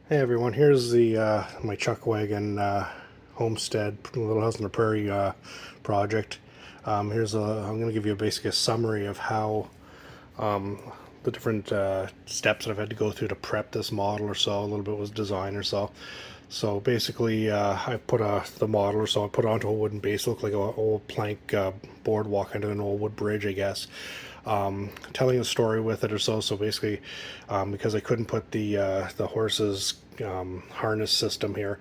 Hey everyone, here's the my chuck wagon homestead little house on the prairie project. I'm going to give you basically a summary of how the different steps that I've had to go through to prep this model or so. A little bit was design or so. So basically, I put the model or so. I put it onto a wooden base, looked like an old plank boardwalk under an old wood bridge, I guess. Telling a story with it or so. So basically, because I couldn't put the horse's harness system here,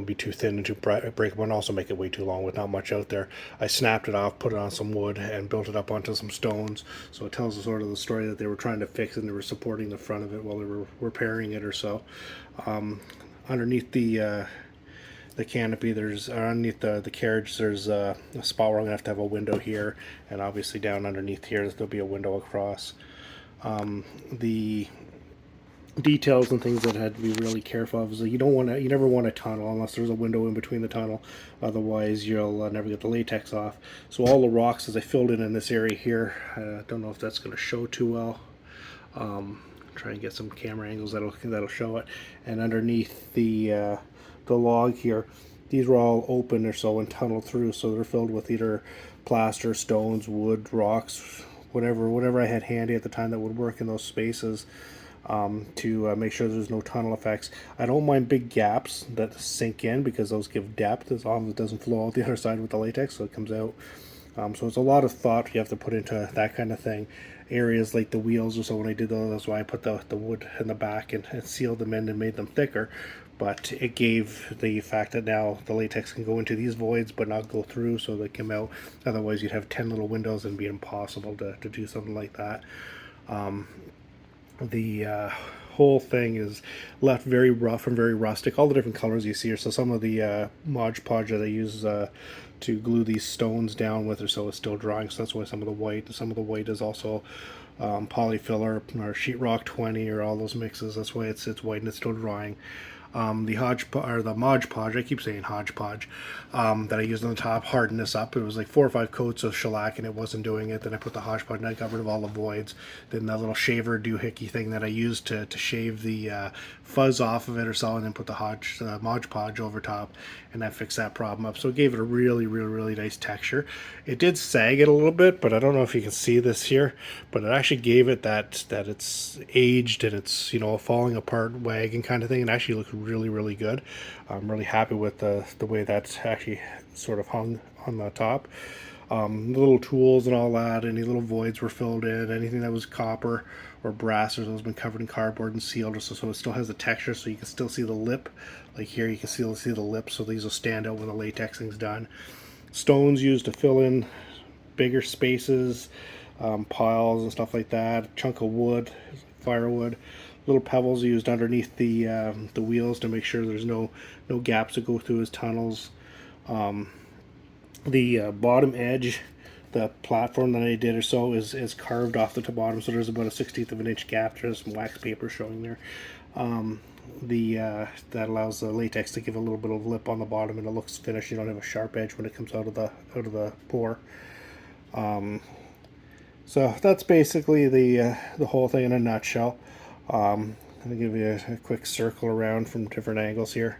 be too thin and too breakable, and also make it way too long with not much out there. I snapped it off, put it on some wood, and built it up onto some stones. So it tells sort of the story that they were trying to fix, and they were supporting the front of it while they were repairing it or so. Underneath the canopy, there's underneath the carriage, there's a spot where I'm gonna have to have a window here, and obviously down underneath here there'll be a window across. The details and things that I had to be really careful of is that you never want a tunnel unless there's a window in between the tunnel. Otherwise, you'll never get the latex off. So all the rocks, as I filled in this area here, don't know if that's going to show too well. Try and get some camera angles that'll show it. And underneath the log here, these were all open or so and tunneled through, so they're filled with either plaster, stones, wood, rocks, whatever I had handy at the time that would work in those spaces. To make sure there's no tunnel effects. I don't mind big gaps that sink in because those give depth as long as it doesn't flow out the other side with the latex, so it comes out. So it's a lot of thought you have to put into that kind of thing. Areas like the wheels or so, when I did those, that's why I put the wood in the back and sealed them in and made them thicker. But it gave the fact that now the latex can go into these voids but not go through, so they come out. Otherwise, you'd have 10 little windows and it'd be impossible to do something like that. The whole thing is left very rough and very rustic. All the different colors you see here. So some of the Mod Podge that I use to glue these stones down with or so is still drying. So that's why some of the white is also polyfiller or sheetrock 20 or all those mixes. That's why it's white and it's still drying. The Mod Podge, I keep saying hodgepodge, that I used on the top hardened this up. It was like 4 or 5 coats of shellac and it wasn't doing it. Then I put the hodgepodge and I got rid of all the voids. Then that little shaver doohickey thing that I used to shave the fuzz off of it or so, and then put the Mod Podge over top, and that fixed that problem up. So it gave it a really nice texture. It did sag it a little bit, but I don't know if you can see this here, but it actually gave it that it's aged and it's a falling apart wagon kind of thing. It actually looks really good. I'm really happy with the way that's actually sort of hung on the top. The little tools and all that, any little voids were filled in. Anything that was copper or brass or has been covered in cardboard and sealed, so it still has the texture, so you can still see the lip. Like here, you can still see the lip, so these will stand out when the latex thing's done. Stones used to fill in bigger spaces, piles and stuff like that. A chunk of wood, firewood. Little pebbles used underneath the wheels to make sure there's no gaps to go through as tunnels. The bottom edge, the platform that I did or so, is carved off the bottom, so there's about a 1/16 of an inch gap. There's some wax paper showing there. That allows the latex to give a little bit of lip on the bottom, and it looks finished. You don't have a sharp edge when it comes out of the pour. So that's basically the whole thing in a nutshell. I'm going to give you a quick circle around from different angles here.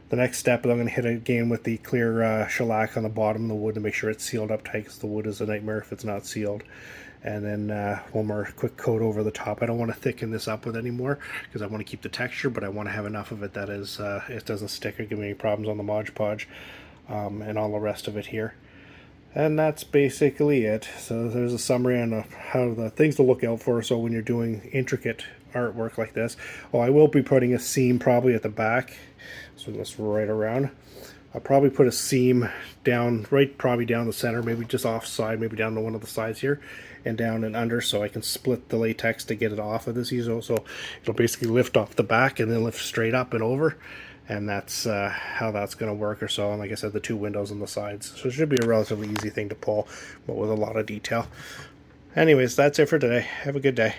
The next step is I'm going to hit it again with the clear shellac on the bottom of the wood to make sure it's sealed up tight, because the wood is a nightmare if it's not sealed. And then one more quick coat over the top. I don't want to thicken this up with anymore because I want to keep the texture, but I want to have enough of it that it doesn't stick or give me any problems on the Mod Podge and all the rest of it here. And that's basically it. So there's a summary on how the things to look out for. So when you're doing intricate artwork like this, I will be putting a seam probably at the back. So this right around. I'll probably put a seam down, probably down the center, maybe just offside, maybe down to one of the sides here, and down and under, so I can split the latex to get it off of this easel. So it'll basically lift off the back and then lift straight up and over. And that's how that's going to work or so. And like I said, the 2 windows on the sides. So it should be a relatively easy thing to pull, but with a lot of detail. Anyways, that's it for today. Have a good day.